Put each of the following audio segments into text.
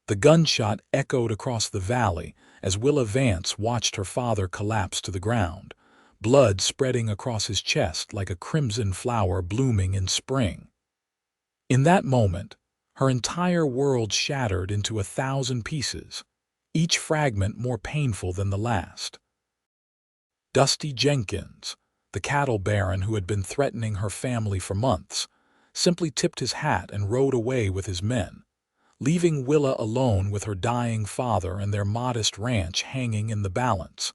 The gunshot echoed across the valley as Willa Vance watched her father collapse to the ground, blood spreading across his chest like a crimson flower blooming in spring. In that moment, her entire world shattered into 1,000 pieces, each fragment more painful than the last. Dusty Jenkins, the cattle baron who had been threatening her family for months, simply tipped his hat and rode away with his men, leaving Willa alone with her dying father and their modest ranch hanging in the balance.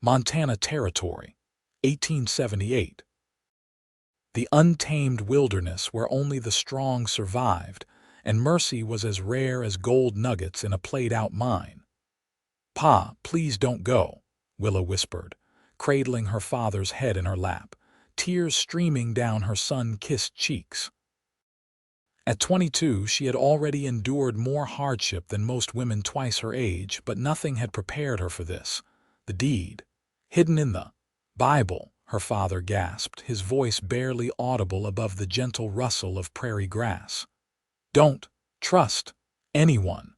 Montana Territory, 1878. The untamed wilderness where only the strong survived, and mercy was as rare as gold nuggets in a played-out mine. "Pa, please don't go," Willa whispered, cradling her father's head in her lap, tears streaming down her sun-kissed cheeks. At 22, she had already endured more hardship than most women twice her age, but nothing had prepared her for this. The deed, hidden in the Bible, her father gasped, his voice barely audible above the gentle rustle of prairie grass. "Don't trust anyone."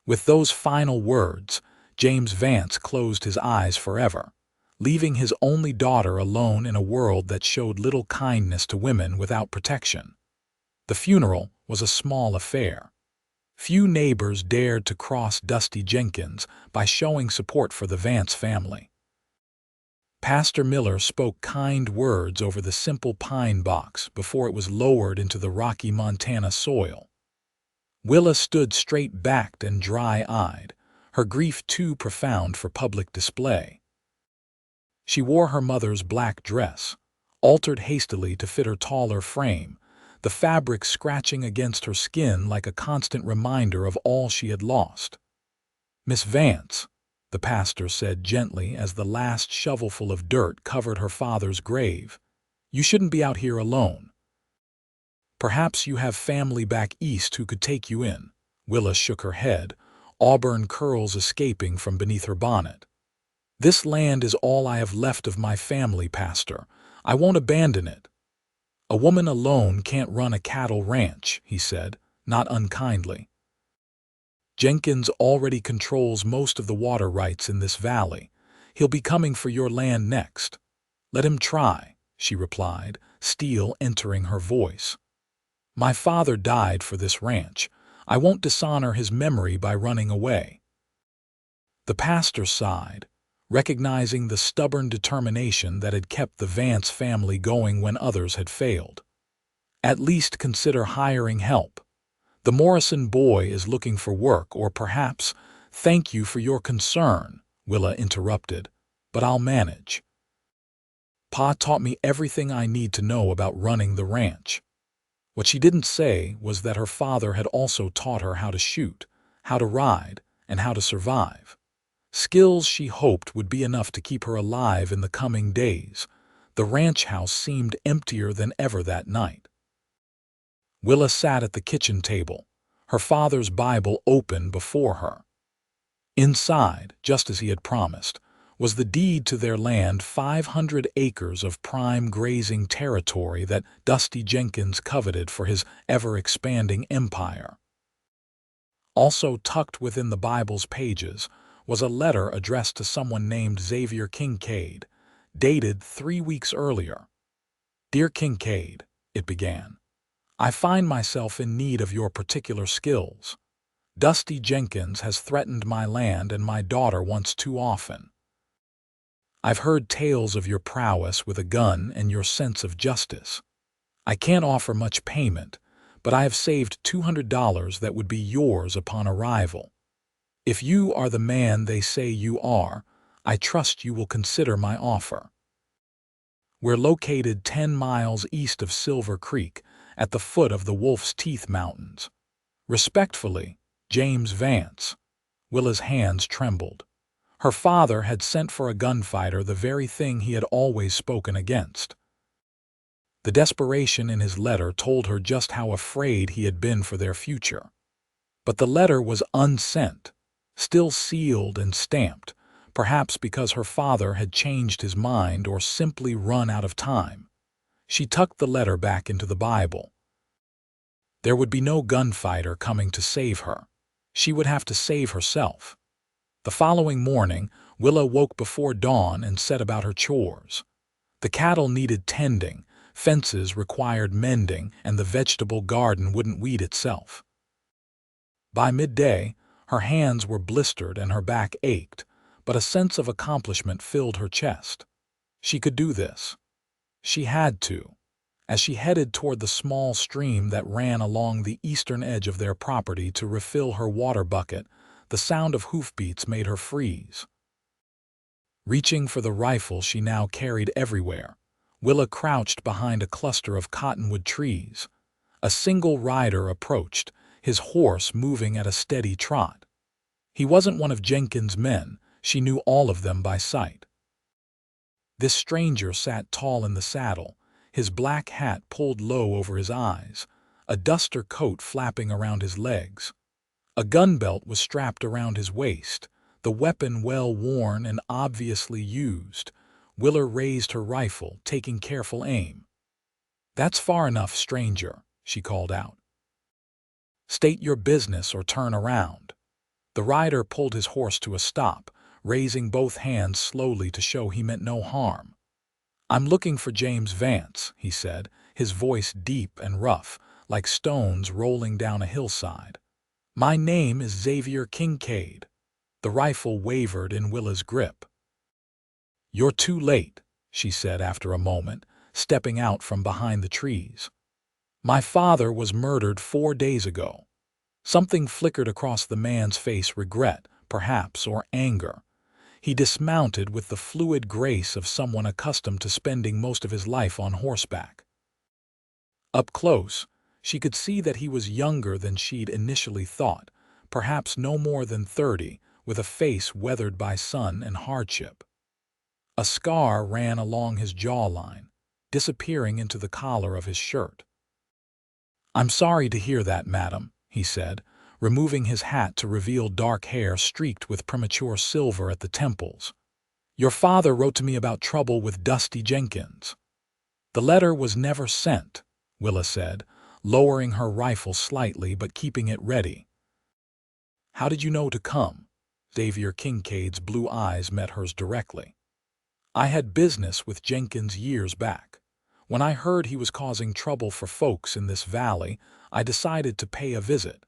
With those final words, James Vance closed his eyes forever, leaving his only daughter alone in a world that showed little kindness to women without protection. The funeral was a small affair. Few neighbors dared to cross Dusty Jenkins by showing support for the Vance family. Pastor Miller spoke kind words over the simple pine box before it was lowered into the rocky Montana soil. Willa stood straight-backed and dry-eyed, her grief too profound for public display. She wore her mother's black dress, altered hastily to fit her taller frame, the fabric scratching against her skin like a constant reminder of all she had lost. "Miss Vance," the pastor said gently as the last shovelful of dirt covered her father's grave, "you shouldn't be out here alone. Perhaps you have family back east who could take you in." Willa shook her head, auburn curls escaping from beneath her bonnet. "This land is all I have left of my family, Pastor. I won't abandon it." "A woman alone can't run a cattle ranch," he said, not unkindly. "Jenkins already controls most of the water rights in this valley. He'll be coming for your land next." "Let him try," she replied, steel entering her voice. "My father died for this ranch. I won't dishonor his memory by running away." The pastor sighed, recognizing the stubborn determination that had kept the Vance family going when others had failed. "At least consider hiring help. The Morrison boy is looking for work, or perhaps—" "Thank you for your concern," Willa interrupted, "but I'll manage. Pa taught me everything I need to know about running the ranch." What she didn't say was that her father had also taught her how to shoot, how to ride, and how to survive. Skills she hoped would be enough to keep her alive in the coming days. The ranch house seemed emptier than ever that night. Willa sat at the kitchen table, her father's Bible open before her. Inside, just as he had promised, was the deed to their land, 500 acres of prime grazing territory that Dusty Jenkins coveted for his ever-expanding empire. Also tucked within the Bible's pages was a letter addressed to someone named Xavier Kincaid, dated 3 weeks earlier. "Dear Kincaid," it began, "I find myself in need of your particular skills. Dusty Jenkins has threatened my land and my daughter once too often. I've heard tales of your prowess with a gun and your sense of justice. I can't offer much payment, but I have saved $200 that would be yours upon arrival. If you are the man they say you are, I trust you will consider my offer. We're located 10 miles east of Silver Creek, at the foot of the Wolf's Teeth Mountains. Respectfully, James Vance." Willa's hands trembled. Her father had sent for a gunfighter, the very thing he had always spoken against. The desperation in his letter told her just how afraid he had been for their future. But the letter was unsent, still sealed and stamped, perhaps because her father had changed his mind or simply run out of time. She tucked the letter back into the Bible. There would be no gunfighter coming to save her. She would have to save herself. The following morning, Willa woke before dawn and set about her chores. The cattle needed tending, fences required mending, and the vegetable garden wouldn't weed itself. By midday, her hands were blistered and her back ached, but a sense of accomplishment filled her chest. She could do this. She had to. As she headed toward the small stream that ran along the eastern edge of their property to refill her water bucket, the sound of hoofbeats made her freeze. Reaching for the rifle she now carried everywhere, Willa crouched behind a cluster of cottonwood trees. A single rider approached, his horse moving at a steady trot. He wasn't one of Jenkins' men, she knew all of them by sight. This stranger sat tall in the saddle, his black hat pulled low over his eyes, a duster coat flapping around his legs. A gun belt was strapped around his waist, the weapon well worn and obviously used. Willa raised her rifle, taking careful aim. "That's far enough, stranger," she called out. "State your business or turn around." The rider pulled his horse to a stop, raising both hands slowly to show he meant no harm. "I'm looking for James Vance," he said, his voice deep and rough, like stones rolling down a hillside. "My name is Xavier Kincaid." The rifle wavered in Willa's grip. "You're too late," she said after a moment, stepping out from behind the trees. "My father was murdered 4 days ago." Something flickered across the man's face, regret, perhaps, or anger. He dismounted with the fluid grace of someone accustomed to spending most of his life on horseback. Up close, she could see that he was younger than she'd initially thought, perhaps no more than 30, with a face weathered by sun and hardship. A scar ran along his jawline, disappearing into the collar of his shirt. "I'm sorry to hear that, madam," he said, removing his hat to reveal dark hair streaked with premature silver at the temples. "Your father wrote to me about trouble with Dusty Jenkins." "The letter was never sent," Willa said, lowering her rifle slightly but keeping it ready. "How did you know to come?" Xavier Kincaid's blue eyes met hers directly. "I had business with Jenkins years back. When I heard he was causing trouble for folks in this valley, I decided to pay a visit.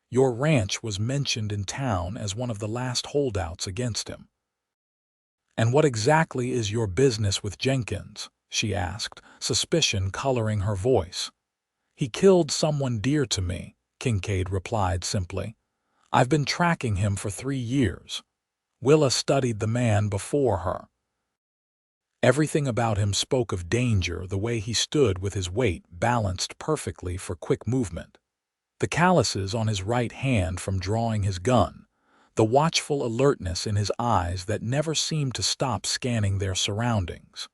Your ranch was mentioned in town as one of the last holdouts against him." "And what exactly is your business with Jenkins?" she asked, suspicion coloring her voice. "He killed someone dear to me," Kincaid replied simply. "I've been tracking him for 3 years." Willa studied the man before her. Everything about him spoke of danger, the way he stood with his weight balanced perfectly for quick movement. The calluses on his right hand from drawing his gun, the watchful alertness in his eyes that never seemed to stop scanning their surroundings.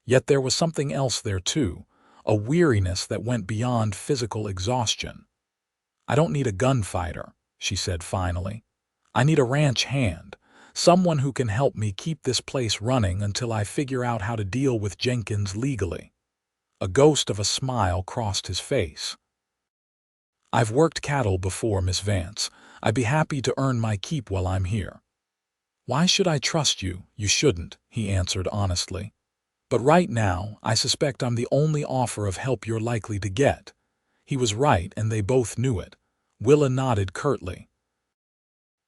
Yet there was something else there too, a weariness that went beyond physical exhaustion. "I don't need a gunfighter," she said finally. "I need a ranch hand, someone who can help me keep this place running until I figure out how to deal with Jenkins legally." A ghost of a smile crossed his face. "I've worked cattle before, Miss Vance. I'd be happy to earn my keep while I'm here." "Why should I trust you? You shouldn't," he answered honestly. "But right now, I suspect I'm the only offer of help you're likely to get." He was right, and they both knew it. Willa nodded curtly.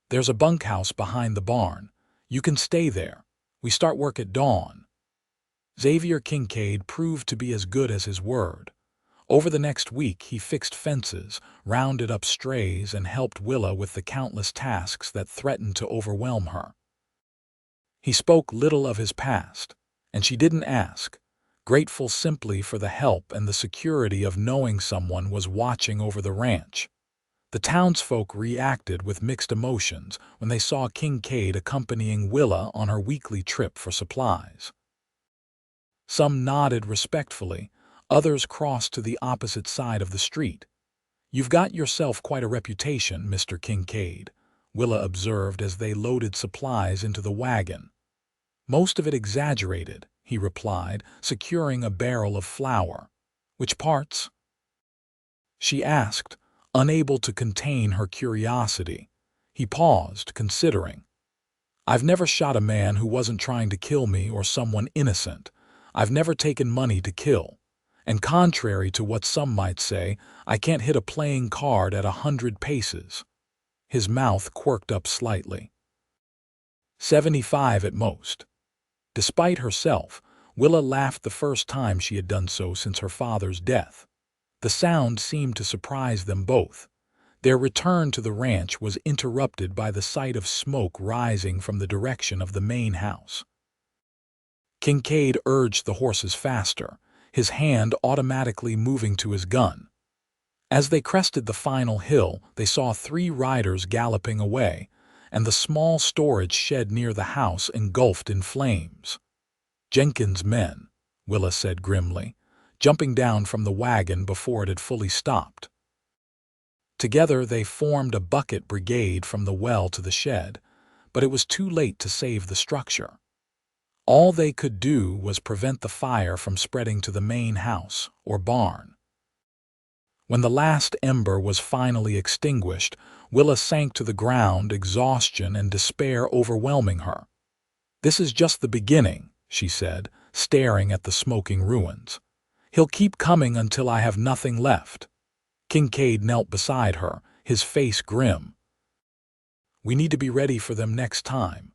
"There's a bunkhouse behind the barn. You can stay there. We start work at dawn." Xavier Kincaid proved to be as good as his word. Over the next week, he fixed fences, rounded up strays, and helped Willa with the countless tasks that threatened to overwhelm her. He spoke little of his past, and she didn't ask, grateful simply for the help and the security of knowing someone was watching over the ranch. The townsfolk reacted with mixed emotions when they saw Kincaid accompanying Willa on her weekly trip for supplies. Some nodded respectfully, others crossed to the opposite side of the street. "You've got yourself quite a reputation, Mr. Kincaid," Willa observed as they loaded supplies into the wagon. "Most of it exaggerated," he replied, securing a barrel of flour. "Which parts?" she asked, unable to contain her curiosity. He paused, considering. I've never shot a man who wasn't trying to kill me or someone innocent. I've never taken money to kill. And contrary to what some might say, I can't hit a playing card at 100 paces. His mouth quirked up slightly. 75 at most. Despite herself, Willa laughed the first time she had done so since her father's death. The sound seemed to surprise them both. Their return to the ranch was interrupted by the sight of smoke rising from the direction of the main house. Kincaid urged the horses faster, his hand automatically moving to his gun. As they crested the final hill, they saw 3 riders galloping away, and the small storage shed near the house engulfed in flames. Jenkins' men, Willa said grimly, jumping down from the wagon before it had fully stopped. Together they formed a bucket brigade from the well to the shed, but it was too late to save the structure. All they could do was prevent the fire from spreading to the main house or barn. When the last ember was finally extinguished, Willa sank to the ground, exhaustion and despair overwhelming her. "This is just the beginning," she said, staring at the smoking ruins. "He'll keep coming until I have nothing left." Kincaid knelt beside her, his face grim. "We need to be ready for them next time."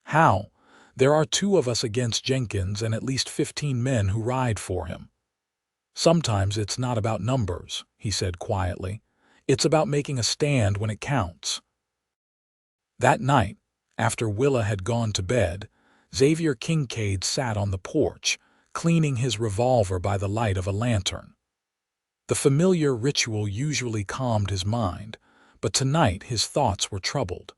"How?" "There are 2 of us against Jenkins and at least 15 men who ride for him." "Sometimes it's not about numbers," he said quietly. "It's about making a stand when it counts." That night, after Willa had gone to bed, Xavier Kincaid sat on the porch, cleaning his revolver by the light of a lantern. The familiar ritual usually calmed his mind, but tonight his thoughts were troubled.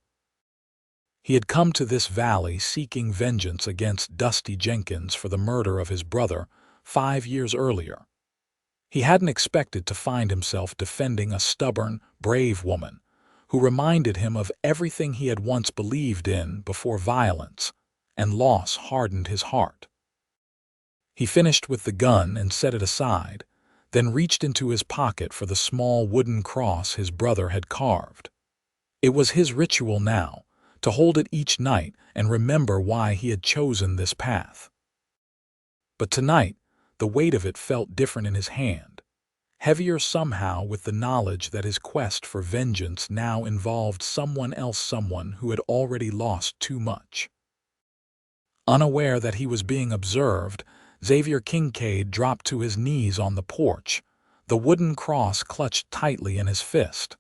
He had come to this valley seeking vengeance against Dusty Jenkins for the murder of his brother 5 years earlier. He hadn't expected to find himself defending a stubborn, brave woman who reminded him of everything he had once believed in before violence, and loss hardened his heart. He finished with the gun and set it aside, then reached into his pocket for the small wooden cross his brother had carved. It was his ritual now, to hold it each night and remember why he had chosen this path. But tonight, the weight of it felt different in his hand, heavier somehow with the knowledge that his quest for vengeance now involved someone who had already lost too much. Unaware that he was being observed, Xavier Kincaid dropped to his knees on the porch, the wooden cross clutched tightly in his fist.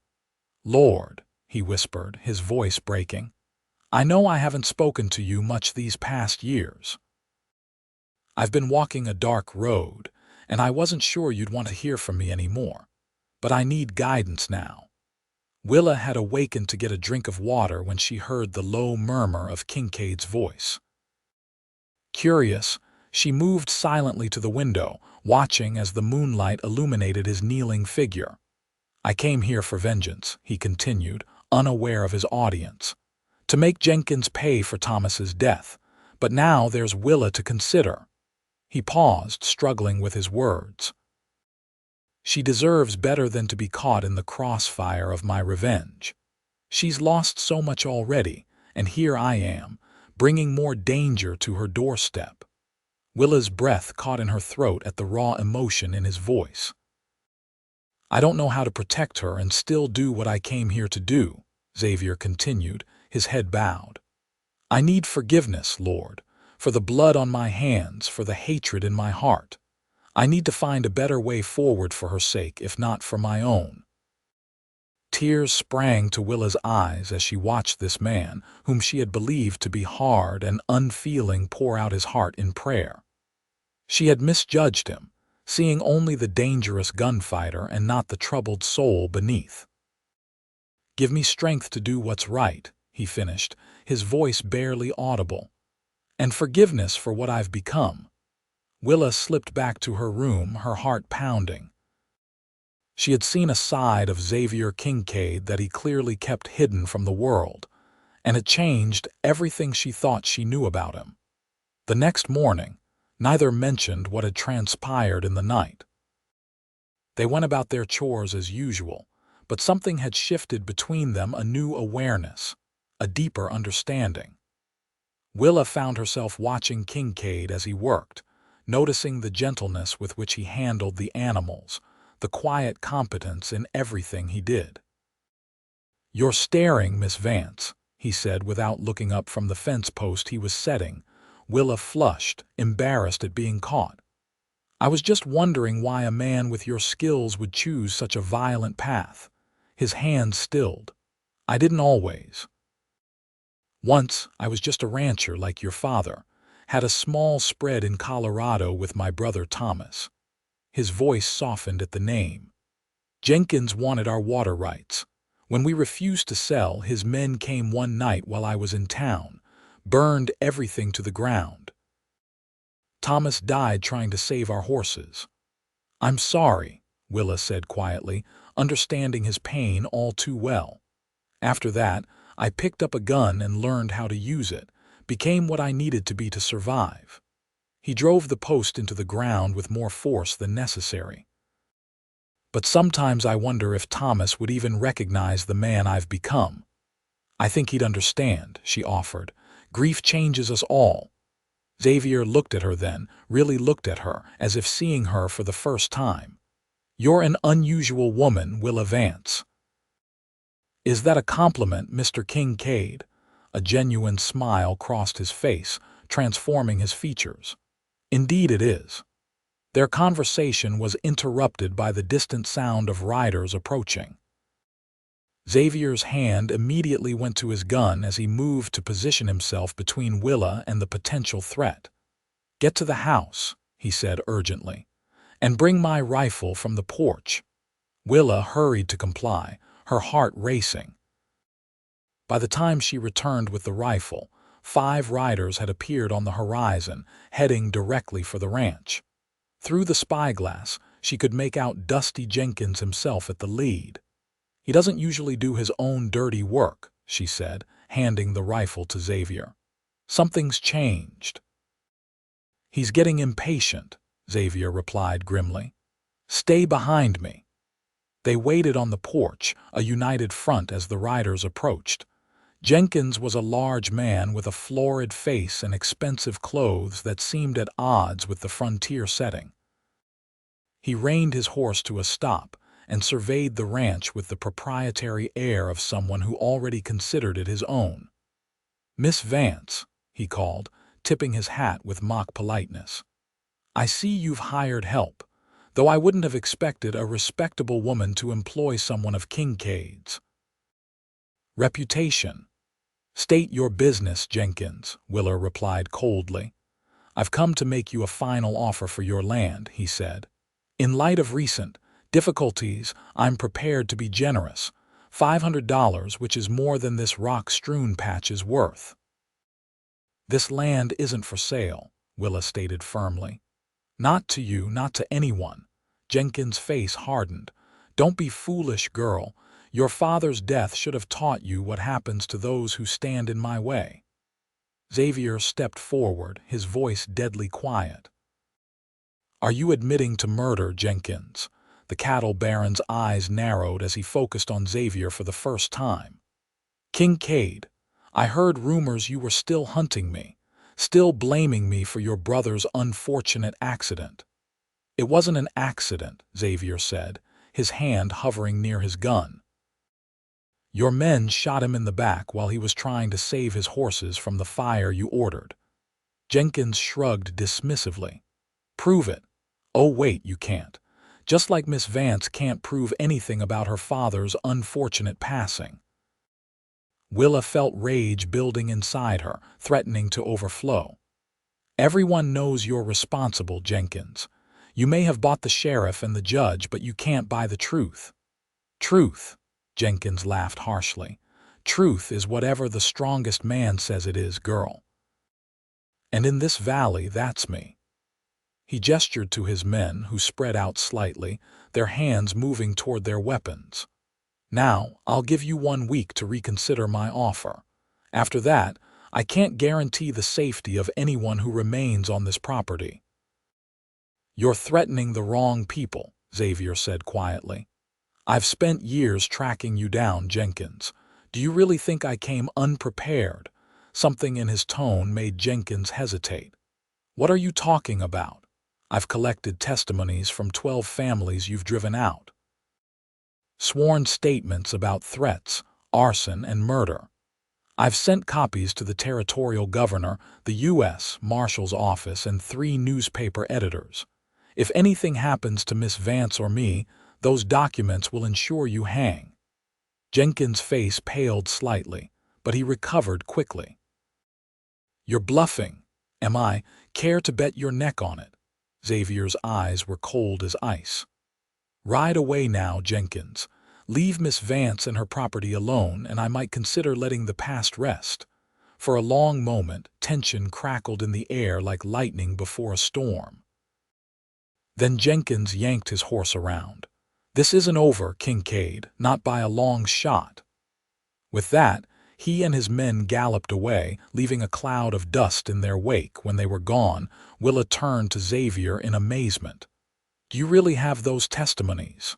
"Lord," he whispered, his voice breaking, "I know I haven't spoken to you much these past years. I've been walking a dark road, and I wasn't sure you'd want to hear from me anymore. But I need guidance now." Willa had awakened to get a drink of water when she heard the low murmur of Kincaid's voice. Curious, she moved silently to the window, watching as the moonlight illuminated his kneeling figure. "I came here for vengeance," he continued, unaware of his audience. "To make Jenkins pay for Thomas's death. But now there's Willa to consider." He paused, struggling with his words. "She deserves better than to be caught in the crossfire of my revenge. She's lost so much already, and here I am, bringing more danger to her doorstep." Willa's breath caught in her throat at the raw emotion in his voice. "I don't know how to protect her and still do what I came here to do," Xavier continued, his head bowed. "I need forgiveness, Lord, for the blood on my hands, for the hatred in my heart. I need to find a better way forward for her sake, if not for my own." Tears sprang to Willa's eyes as she watched this man, whom she had believed to be hard and unfeeling, pour out his heart in prayer. She had misjudged him, seeing only the dangerous gunfighter and not the troubled soul beneath. "Give me strength to do what's right," he finished, his voice barely audible. "And forgiveness for what I've become." Willa slipped back to her room, her heart pounding. She had seen a side of Xavier Kincaid that he clearly kept hidden from the world, and it changed everything she thought she knew about him. The next morning, neither mentioned what had transpired in the night. They went about their chores as usual, but something had shifted between them, a new awareness, a deeper understanding. Willa found herself watching Kincaid as he worked, noticing the gentleness with which he handled the animals, the quiet competence in everything he did. "You're staring, Miss Vance," he said without looking up from the fence post he was setting. Willa flushed, embarrassed at being caught. "I was just wondering why a man with your skills would choose such a violent path." His hand stilled. "I didn't always. Once, I was just a rancher like your father. Had a small spread in Colorado with my brother Thomas." His voice softened at the name. "Jenkins wanted our water rights. When we refused to sell, his men came one night while I was in town, burned everything to the ground. Thomas died trying to save our horses." "I'm sorry," Willa said quietly, understanding his pain all too well. "After that, I picked up a gun and learned how to use it, became what I needed to be to survive." He drove the post into the ground with more force than necessary. "But sometimes I wonder if Thomas would even recognize the man I've become." "I think he'd understand," she offered. "Grief changes us all." Xavier looked at her then, really looked at her, as if seeing her for the first time. "You're an unusual woman, Willa Vance." "Is that a compliment, Mr. Kincaid?" A genuine smile crossed his face, transforming his features. "Indeed it is." Their conversation was interrupted by the distant sound of riders approaching. Xavier's hand immediately went to his gun as he moved to position himself between Willa and the potential threat. "Get to the house," he said urgently, "and bring my rifle from the porch." Willa hurried to comply, her heart racing. By the time she returned with the rifle, 5 riders had appeared on the horizon, heading directly for the ranch. Through the spyglass, she could make out Dusty Jenkins himself at the lead. "He doesn't usually do his own dirty work," she said, handing the rifle to Xavier. "Something's changed." "He's getting impatient," Xavier replied grimly. "Stay behind me." They waited on the porch, a united front as the riders approached. Jenkins was a large man with a florid face and expensive clothes that seemed at odds with the frontier setting. He reined his horse to a stop and surveyed the ranch with the proprietary air of someone who already considered it his own. "Miss Vance," he called, tipping his hat with mock politeness. "I see you've hired help, though I wouldn't have expected a respectable woman to employ someone of Kincaid's reputation." "State your business, Jenkins," Willa replied coldly. "I've come to make you a final offer for your land," he said. "In light of recent difficulties, I'm prepared to be generous. $500, which is more than this rock-strewn patch is worth." "This land isn't for sale," Willa stated firmly. "Not to you, not to anyone." Jenkins' face hardened. "Don't be foolish, girl. Your father's death should have taught you what happens to those who stand in my way." Xavier stepped forward, his voice deadly quiet. "Are you admitting to murder, Jenkins?" The cattle baron's eyes narrowed as he focused on Xavier for the first time. "Kincaid, I heard rumors you were still hunting me, still blaming me for your brother's unfortunate accident." "It wasn't an accident," Xavier said, his hand hovering near his gun. "Your men shot him in the back while he was trying to save his horses from the fire you ordered." Jenkins shrugged dismissively. "Prove it." "Oh wait, you can't. Just like Miss Vance can't prove anything about her father's unfortunate passing." Willa felt rage building inside her, threatening to overflow. "Everyone knows you're responsible, Jenkins. You may have bought the sheriff and the judge, but you can't buy the truth." "Truth?" Jenkins laughed harshly. "Truth is whatever the strongest man says it is, girl. And in this valley, that's me." He gestured to his men, who spread out slightly, their hands moving toward their weapons. "Now, I'll give you 1 week to reconsider my offer. After that, I can't guarantee the safety of anyone who remains on this property." "You're threatening the wrong people," Xavier said quietly. I've spent years tracking you down, Jenkins. Do you really think I came unprepared? Something in his tone made Jenkins hesitate. What are you talking about? I've collected testimonies from 12 families you've driven out. Sworn statements about threats, arson, and murder. I've sent copies to the territorial governor, the U.S. Marshal's office, and 3 newspaper editors. If anything happens to Miss Vance or me, those documents will ensure you hang. Jenkins' face paled slightly, but he recovered quickly. You're bluffing. Am I? Care to bet your neck on it? Xavier's eyes were cold as ice. Ride away now, Jenkins. Leave Miss Vance and her property alone, and I might consider letting the past rest. For a long moment, tension crackled in the air like lightning before a storm. Then Jenkins yanked his horse around. This isn't over, Kincaid, not by a long shot. With that, he and his men galloped away, leaving a cloud of dust in their wake. When they were gone, Willa turned to Xavier in amazement. Do you really have those testimonies?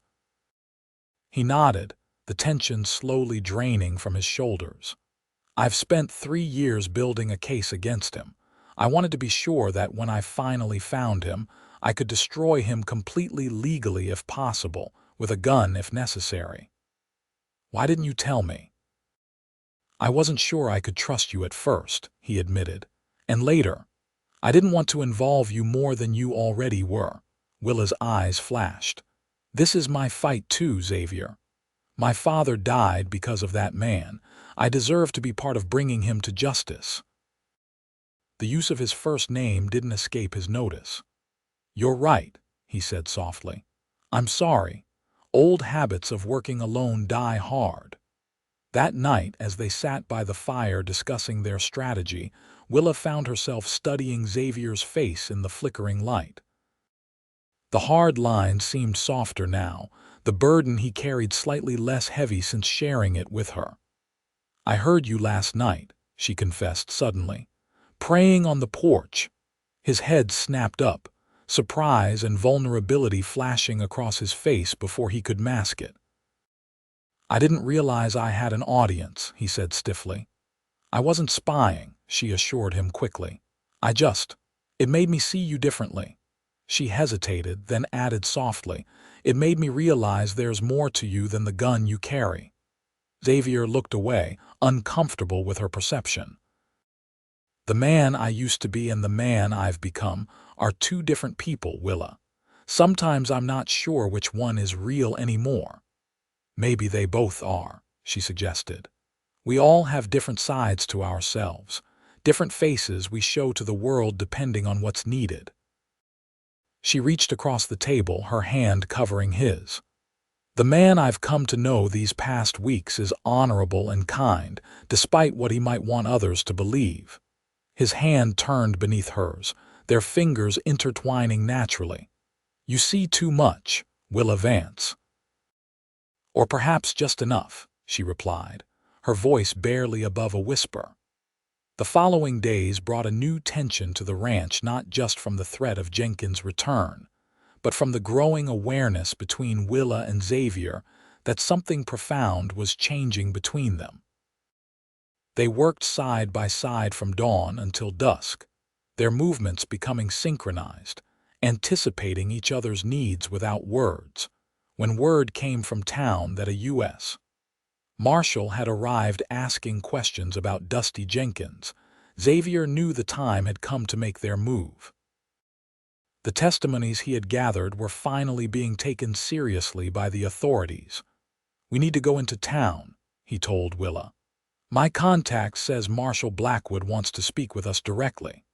He nodded, the tension slowly draining from his shoulders. I've spent 3 years building a case against him. I wanted to be sure that when I finally found him, I could destroy him completely legally if possible, with a gun if necessary. Why didn't you tell me? I wasn't sure I could trust you at first, he admitted. And later, I didn't want to involve you more than you already were. Willa's eyes flashed. This is my fight too, Xavier. My father died because of that man. I deserve to be part of bringing him to justice. The use of his first name didn't escape his notice. You're right, he said softly. I'm sorry. Old habits of working alone die hard. That night, as they sat by the fire discussing their strategy, Willa found herself studying Xavier's face in the flickering light. The hard lines seemed softer now, the burden he carried slightly less heavy since sharing it with her. I heard you last night, she confessed suddenly. Praying on the porch. His head snapped up, surprise and vulnerability flashing across his face before he could mask it. I didn't realize I had an audience, he said stiffly. I wasn't spying, she assured him quickly. It made me see you differently. She hesitated, then added softly, it made me realize there's more to you than the gun you carry. Xavier looked away, uncomfortable with her perception. The man I used to be and the man I've become are 2 different people, Willa. Sometimes I'm not sure which one is real anymore. Maybe they both are, she suggested. We all have different sides to ourselves, different faces we show to the world depending on what's needed. She reached across the table, her hand covering his. The man I've come to know these past weeks is honorable and kind, despite what he might want others to believe. His hand turned beneath hers, their fingers intertwining naturally. You see too much, Willa Vance. Or perhaps just enough, she replied, her voice barely above a whisper. The following days brought a new tension to the ranch, not just from the threat of Jenkins' return, but from the growing awareness between Willa and Xavier that something profound was changing between them. They worked side by side from dawn until dusk, their movements becoming synchronized, anticipating each other's needs without words. When word came from town that a U.S. Marshal had arrived asking questions about Dusty Jenkins, Xavier knew the time had come to make their move. The testimonies he had gathered were finally being taken seriously by the authorities. We need to go into town, he told Willa. My contact says Marshal Blackwood wants to speak with us directly.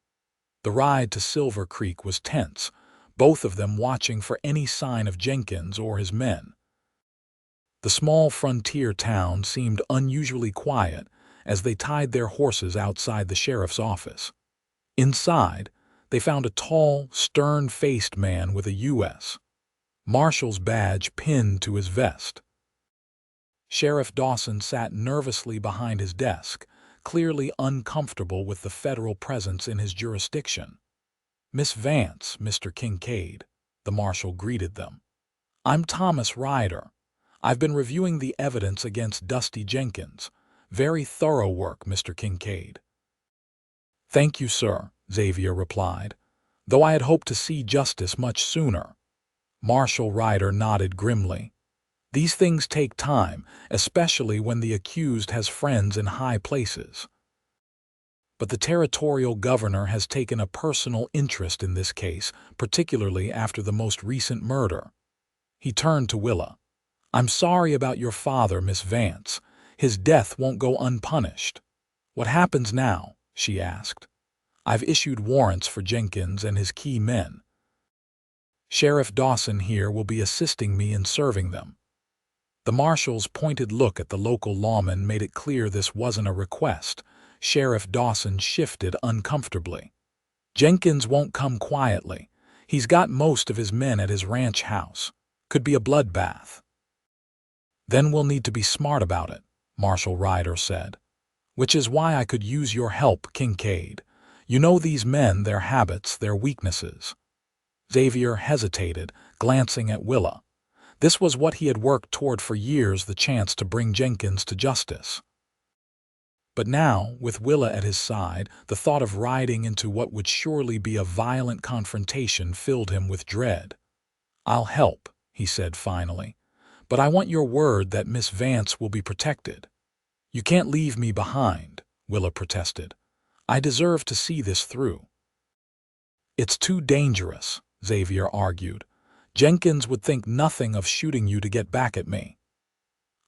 The ride to Silver Creek was tense, both of them watching for any sign of Jenkins or his men. The small frontier town seemed unusually quiet as they tied their horses outside the sheriff's office. Inside, they found a tall, stern-faced man with a U.S. Marshal's badge pinned to his vest. Sheriff Dawson sat nervously behind his desk, clearly uncomfortable with the federal presence in his jurisdiction. Miss Vance, Mr. Kincaid, the marshal greeted them. I'm Thomas Ryder. I've been reviewing the evidence against Dusty Jenkins. Very thorough work, Mr. Kincaid. Thank you, sir, Xavier replied, though I had hoped to see justice much sooner. Marshal Ryder nodded grimly. These things take time, especially when the accused has friends in high places. But the territorial governor has taken a personal interest in this case, particularly after the most recent murder. He turned to Willa. I'm sorry about your father, Miss Vance. His death won't go unpunished. What happens now? She asked. I've issued warrants for Jenkins and his key men. Sheriff Dawson here will be assisting me in serving them. The marshal's pointed look at the local lawman made it clear this wasn't a request. Sheriff Dawson shifted uncomfortably. Jenkins won't come quietly. He's got most of his men at his ranch house. Could be a bloodbath. Then we'll need to be smart about it, Marshal Ryder said. Which is why I could use your help, Kincaid. You know these men, their habits, their weaknesses. Xavier hesitated, glancing at Willa. This was what he had worked toward for years, the chance to bring Jenkins to justice. But now, with Willa at his side, the thought of riding into what would surely be a violent confrontation filled him with dread. I'll help, he said finally, but I want your word that Miss Vance will be protected. You can't leave me behind, Willa protested. I deserve to see this through. It's too dangerous, Xavier argued. Jenkins would think nothing of shooting you to get back at me.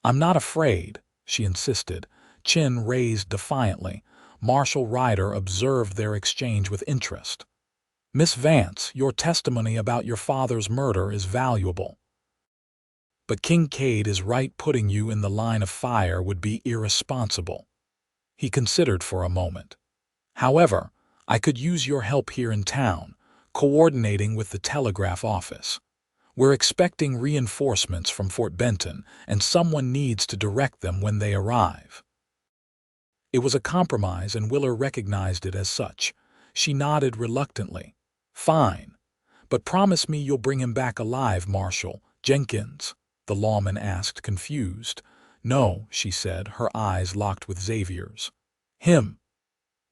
I'm not afraid, she insisted, chin raised defiantly. Marshal Ryder observed their exchange with interest. Miss Vance, your testimony about your father's murder is valuable. But Kincaid is right, putting you in the line of fire would be irresponsible. He considered for a moment. However, I could use your help here in town, coordinating with the telegraph office. We're expecting reinforcements from Fort Benton, and someone needs to direct them when they arrive. It was a compromise, and Willa recognized it as such. She nodded reluctantly. Fine, but promise me you'll bring him back alive, Marshal. Jenkins? The lawman asked, confused. No, she said, her eyes locked with Xavier's. Him.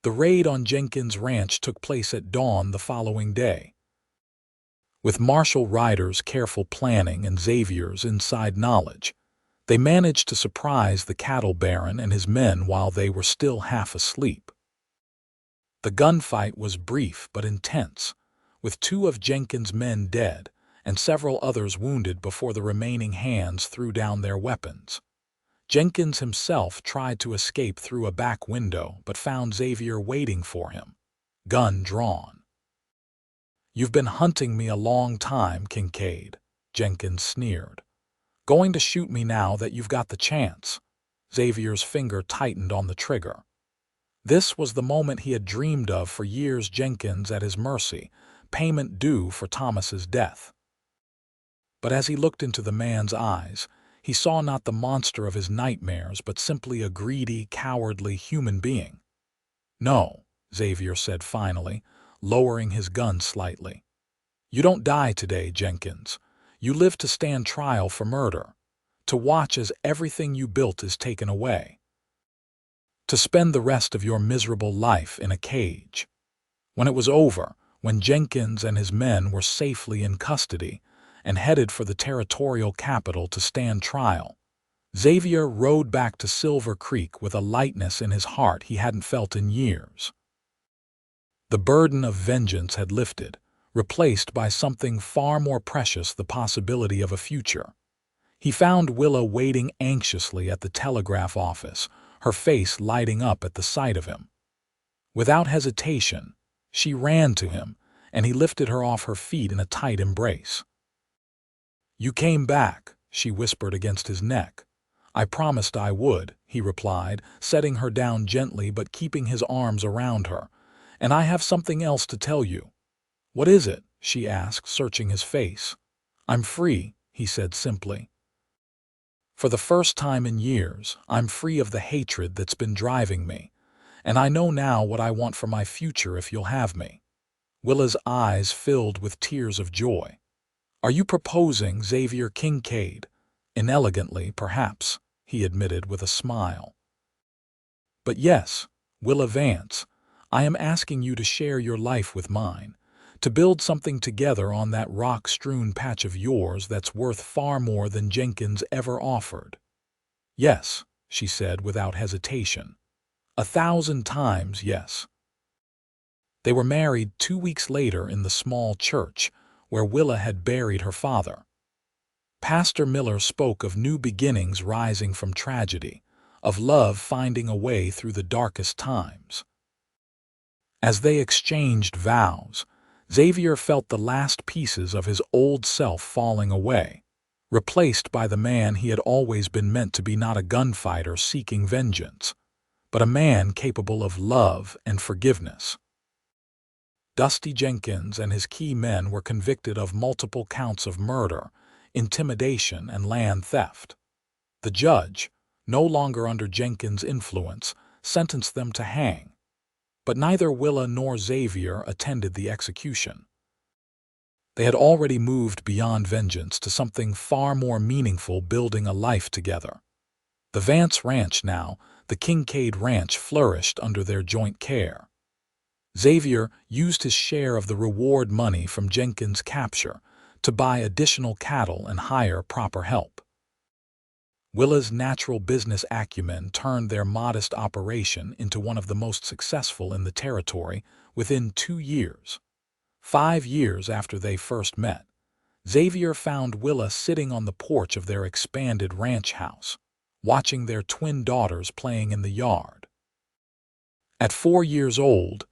The raid on Jenkins' ranch took place at dawn the following day. With Marshal Ryder's careful planning and Xavier's inside knowledge, they managed to surprise the cattle baron and his men while they were still half asleep. The gunfight was brief but intense, with 2 of Jenkins' men dead and several others wounded before the remaining hands threw down their weapons. Jenkins himself tried to escape through a back window but found Xavier waiting for him, gun drawn. You've been hunting me a long time, Kincaid, Jenkins sneered. Going to shoot me now that you've got the chance? Xavier's finger tightened on the trigger. This was the moment he had dreamed of for years, Jenkins at his mercy, payment due for Thomas's death. But as he looked into the man's eyes, he saw not the monster of his nightmares, but simply a greedy, cowardly human being. No, Xavier said finally, lowering his gun slightly. You don't die today, Jenkins. You live to stand trial for murder, to watch as everything you built is taken away, to spend the rest of your miserable life in a cage. When it was over, when Jenkins and his men were safely in custody and headed for the territorial capital to stand trial, Xavier rode back to Silver Creek with a lightness in his heart he hadn't felt in years. The burden of vengeance had lifted, replaced by something far more precious, the possibility of a future. He found Willa waiting anxiously at the telegraph office, her face lighting up at the sight of him. Without hesitation, she ran to him, and he lifted her off her feet in a tight embrace. You came back, she whispered against his neck. I promised I would, he replied, setting her down gently but keeping his arms around her. And I have something else to tell you. What is it? She asked, searching his face. I'm free, he said simply. For the first time in years, I'm free of the hatred that's been driving me, and I know now what I want for my future if you'll have me. Willa's eyes filled with tears of joy. Are you proposing, Xavier Kincaid? Inelegantly, perhaps, he admitted with a smile. But yes, Willa Vance, I am asking you to share your life with mine, to build something together on that rock-strewn patch of yours that's worth far more than Jenkins ever offered. Yes, she said without hesitation. 1,000 times yes. They were married 2 weeks later in the small church where Willa had buried her father. Pastor Miller spoke of new beginnings rising from tragedy, of love finding a way through the darkest times. As they exchanged vows, Xavier felt the last pieces of his old self falling away, replaced by the man he had always been meant to be, not a gunfighter seeking vengeance, but a man capable of love and forgiveness. Dusty Jenkins and his key men were convicted of multiple counts of murder, intimidation, and land theft. The judge, no longer under Jenkins' influence, sentenced them to hang, but neither Willa nor Xavier attended the execution. They had already moved beyond vengeance to something far more meaningful, building a life together. The Vance Ranch now, the Kincaid Ranch, flourished under their joint care. Xavier used his share of the reward money from Jenkins' capture to buy additional cattle and hire proper help. Willa's natural business acumen turned their modest operation into one of the most successful in the territory within 2 years. 5 years after they first met, Xavier found Willa sitting on the porch of their expanded ranch house, watching their twin daughters playing in the yard. At 4 years old,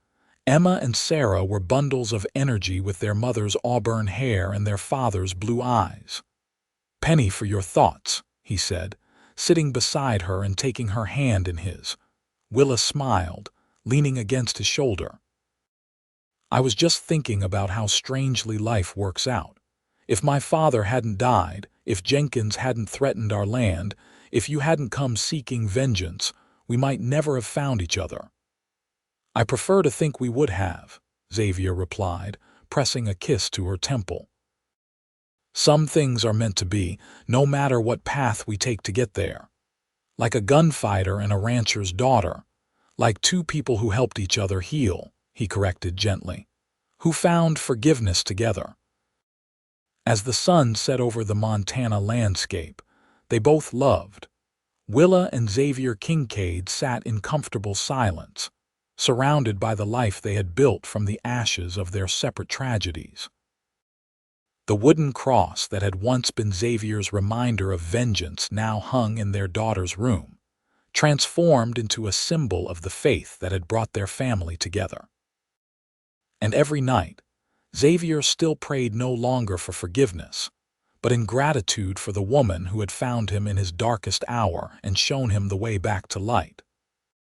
Emma and Sarah were bundles of energy with their mother's auburn hair and their father's blue eyes. "Penny for your thoughts," he said, sitting beside her and taking her hand in his. Willa smiled, leaning against his shoulder. "I was just thinking about how strangely life works out. If my father hadn't died, if Jenkins hadn't threatened our land, if you hadn't come seeking vengeance, we might never have found each other." "I prefer to think we would have," Xavier replied, pressing a kiss to her temple. "Some things are meant to be, no matter what path we take to get there. Like a gunfighter and a rancher's daughter. Like two people who helped each other heal," he corrected gently, "who found forgiveness together." As the sun set over the Montana landscape, they both loved. Willa and Xavier Kincaid sat in comfortable silence, surrounded by the life they had built from the ashes of their separate tragedies. The wooden cross that had once been Xavier's reminder of vengeance now hung in their daughter's room, transformed into a symbol of the faith that had brought their family together. And every night, Xavier still prayed no longer for forgiveness, but in gratitude for the woman who had found him in his darkest hour and shown him the way back to light.